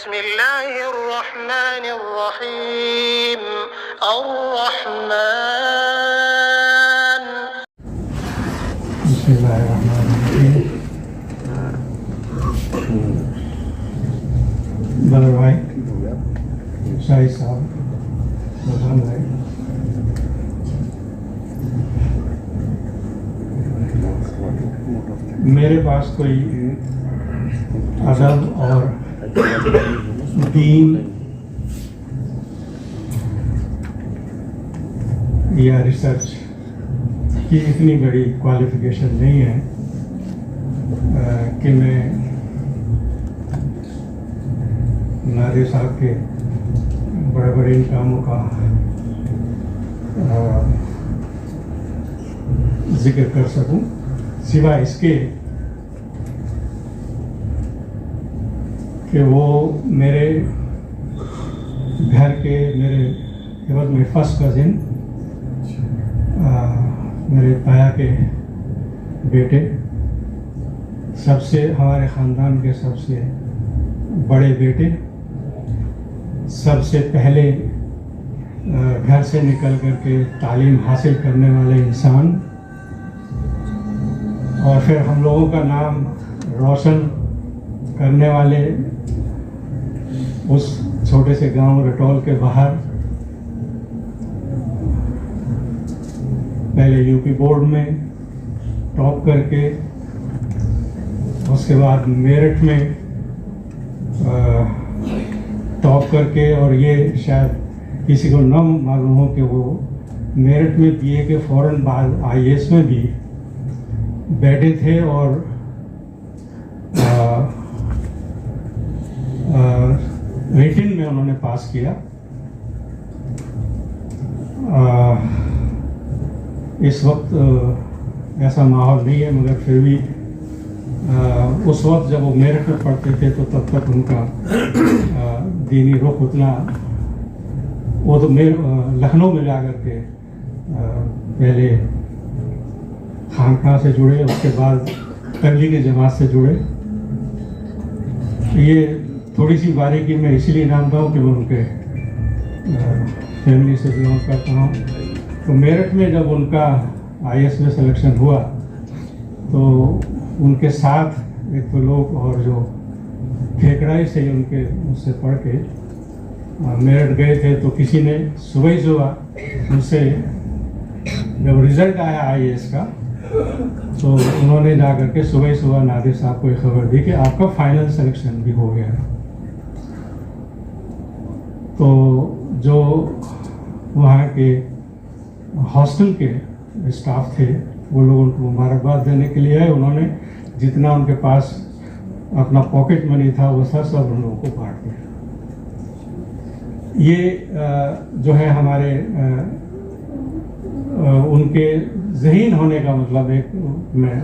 बिस्मिल्लाहिर्रहमानिर्रहीम अर्रहमान। बिस्मिल्लाहिर्रहमानिर्रहीम। बदर भाई, शाही साहब, प्रधान भाई, मेरे पास कोई अदब और दीन या रिसर्च की इतनी बड़ी क्वालिफिकेशन नहीं है कि मैं नादिर साहब के बड़े बड़े इन कामों का जिक्र कर सकूं, सिवाय इसके कि वो मेरे घर के मेरे फर्स्ट कजिन, मेरे ताया के बेटे, हमारे ख़ानदान के सबसे बड़े बेटे, सबसे पहले घर से निकल करके तालीम हासिल करने वाले इंसान, और फिर हम लोगों का नाम रोशन करने वाले उस छोटे से गांव रटौल के बाहर पहले यूपी बोर्ड में टॉप करके, उसके बाद मेरठ में टॉप करके, और ये शायद किसी को न मालूम हो कि वो मेरठ में बीए के फौरन बाद आईएएस में भी बैठे थे, और रिटिन में उन्होंने पास किया। इस वक्त ऐसा माहौल नहीं है, मगर फिर भी उस वक्त जब वो मेरठ में पढ़ते थे तो तब तक उनका दीनी रुख उतना, वो तो लखनऊ में जाकर के पहले खानका से जुड़े, उसके बाद तबलीगी जमात से जुड़े। ये थोड़ी सी बारीकी मैं इसलिए जानता हूँ कि मैं उनके फैमिली से बिलोंग करता हूँ। तो मेरठ में जब उनका आईएएस में सिलेक्शन हुआ तो उनके साथ एक तो लोग, और जो खेकड़ाई से उनके उससे पढ़ के मेरठ गए थे, तो किसी ने सुबह ही सुबह उनसे जब रिजल्ट आया आईएएस का, तो उन्होंने जा करके सुबह ही सुबह नादिर साहब को ये खबर दी कि आपका फाइनल सिलेक्शन भी हो गया। तो जो वहाँ के हॉस्टल के स्टाफ थे वो लोग उनको मुबारकबाद देने के लिए आए। उन्होंने जितना उनके पास अपना पॉकेट मनी था वो सब उन लोगों को बांट दिया। ये जो है हमारे उनके ज़हीन होने का मतलब मैं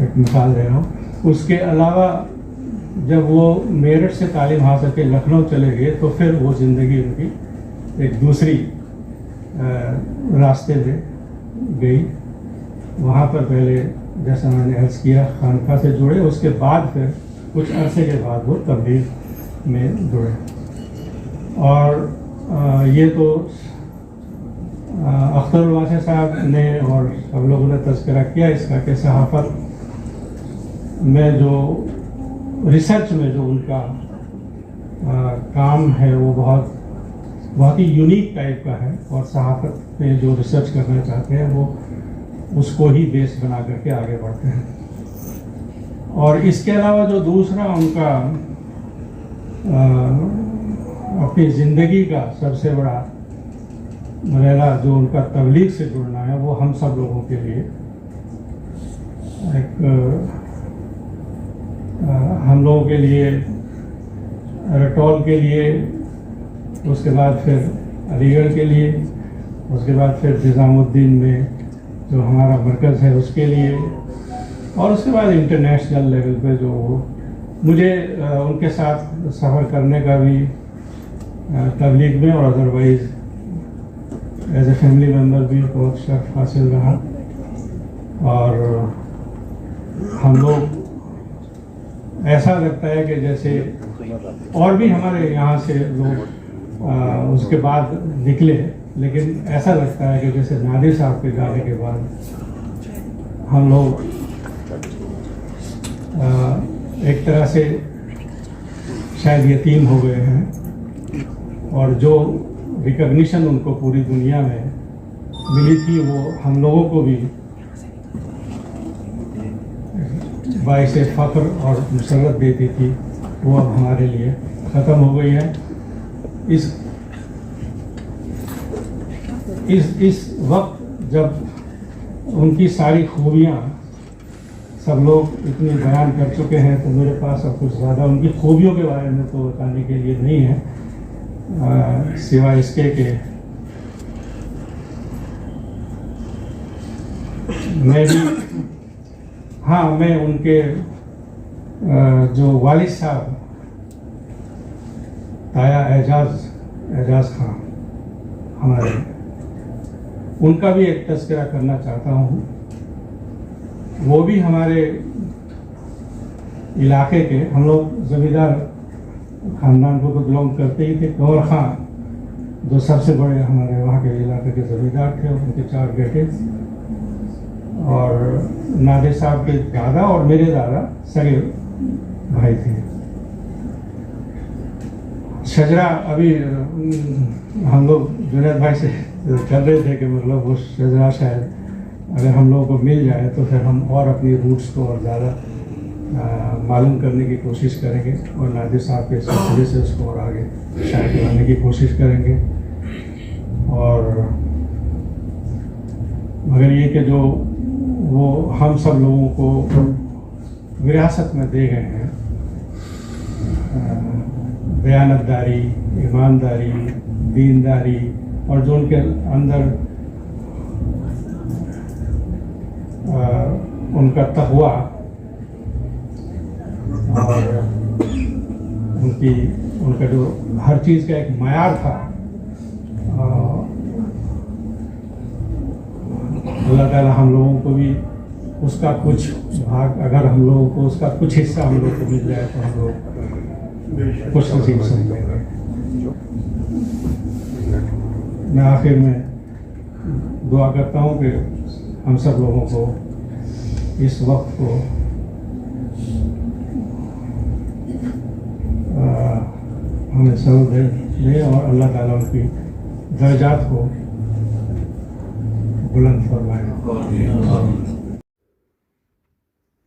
एक मिसाल दे रहा हूँ। उसके अलावा जब वो मेरठ से तालीम हासिल के लखनऊ चले गए तो फिर वो ज़िंदगी उनकी एक दूसरी रास्ते में गई। वहाँ पर पहले जैसा मैंने अर्ज़ किया खानका से जुड़े, उसके बाद फिर कुछ अरसे के बाद वो तबलीग में जुड़े। और ये तो अख्तर वासे साहब ने और सब लोगों ने तज़किरा किया इसका कि सहाफ़त में जो रिसर्च में जो उनका काम है वो बहुत ही यूनिक टाइप का है, और सहाफ़त में जो रिसर्च करना चाहते हैं वो उसको ही बेस बना करके आगे बढ़ते हैं। और इसके अलावा जो दूसरा उनका अपनी ज़िंदगी का सबसे बड़ा मरहला जो उनका तबलीग से जुड़ना है, वो हम सब लोगों के लिए एक हम लोगों के लिए रटौल के लिए, उसके बाद फिर अलीगढ़ के लिए, उसके बाद फिर निज़ामुद्दीन में जो हमारा मरकज़ है उसके लिए, और उसके बाद इंटरनेशनल लेवल पे जो मुझे उनके साथ सफ़र करने का भी तबलीग में और otherwise as a family member भी बहुत शर्फ हासिल रहा। और हम लोग ऐसा लगता है कि जैसे और भी हमारे यहाँ से लोग उसके बाद निकले, लेकिन ऐसा लगता है कि जैसे नादिर साहब के जाने के बाद हम लोग एक तरह से शायद यतीम हो गए हैं, और जो रिकग्निशन उनको पूरी दुनिया में मिली थी वो हम लोगों को भी बाइस फ़ख्र और मुसर्रत देती थी, वो अब हमारे लिए ख़त्म हो गई है। इस वक्त जब उनकी सारी खूबियाँ सब लोग इतनी बयान कर चुके हैं, तो मेरे पास अब कुछ ज़्यादा उनकी खूबियों के बारे में तो बताने के लिए नहीं है, सिवाय इसके कि मैं भी, हाँ, मैं उनके जो वालिद साहब ताया एजाज खां हमारे, उनका भी एक तज़किरा करना चाहता हूँ। वो भी हमारे इलाके के, हम लोग ज़मींदार ख़ानदान को तो बिलोंग करते ही थे। कंवर खां जो सबसे बड़े हमारे वहाँ के इलाके के ज़मींदार थे, उनके 4 बेटे, और नादिर साहब के दादा और मेरे दादा सगे भाई थे। शजरा अभी हम लोग जुनैद भाई से कर रहे थे कि मतलब वो शजरा शायद अगर हम लोगों को मिल जाए तो फिर हम और अपनी रूट्स को और ज़्यादा मालूम करने की कोशिश करेंगे, और नादिर साहब के सिलसिले से उसको और आगे शायद कराने की कोशिश करेंगे। और मगर ये कि जो वो हम सब लोगों को विरासत में दे गए हैं, दयानतदारी, ईमानदारी, दीनदारी, और जो उनके अंदर उनका तक़वा और उनका जो हर चीज़ का एक मयार था, अल्लाह ताला हम लोगों को भी उसका कुछ भाग, अगर हम लोगों को उसका कुछ हिस्सा हम लोग को मिल जाए तो हम लोग कुछ नसीब समझेंगे। मैं आखिर में दुआ करता हूँ कि हम सब लोगों को इस वक्त को हमें सब्र दे और अल्लाह ताला उनकी दर्जात को बुलंद फरमाए।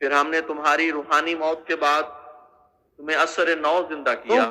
फिर हमने तुम्हारी रूहानी मौत के बाद तुम्हें असर नौ जिंदा किया।